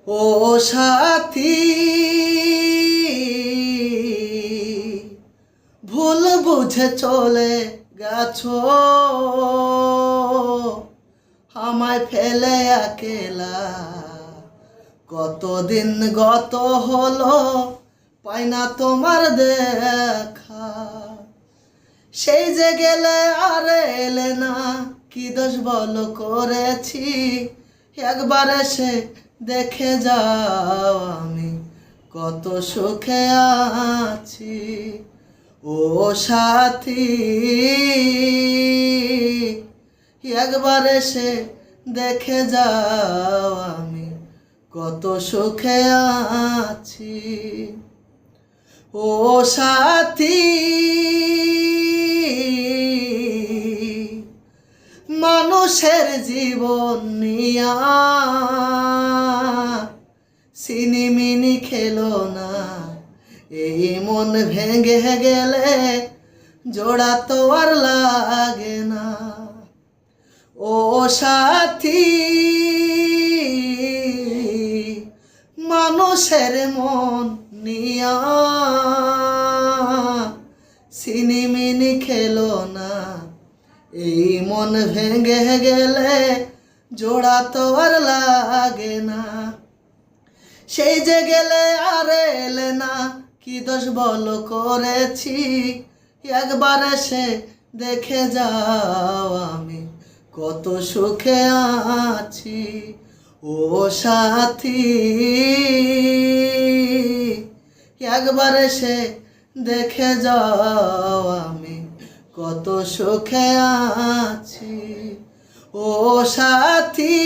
ও সাথী, ভুল বুঝে চলে গেছো, আমায় ফেলে একলা। কতদিন গত হলো, পাই না তোমার দেখা। সেই যে গেলে আর এলে না, কি দোষ বলো করেছি? একবার এসে দেখে যাও, আমি কত সুখে আছি। ও সাথী, একবার এসে দেখে যাও, আমি কত সুখে আছি। ও সাথী, মানুষের জীবন নিয়া সিনিমিনি খেলো না। এই মন ভেঙে গেলে জোড়া তো আর লাগে না। ও সাথী, মানুষের মন নিয়া সিনিমিনি খেলো না। এই মন ভেঙে গেলে জোড়া তো আর লাগে না। সেই যে গেলে আর এলে না, কি দোষ বলো করেছি? একবার এসে দেখে যাও, আমি কত সুখে আছি। ও সাথী, একবার এসে দেখে যাও, আমি কত সুখে আছি। ও সাথী।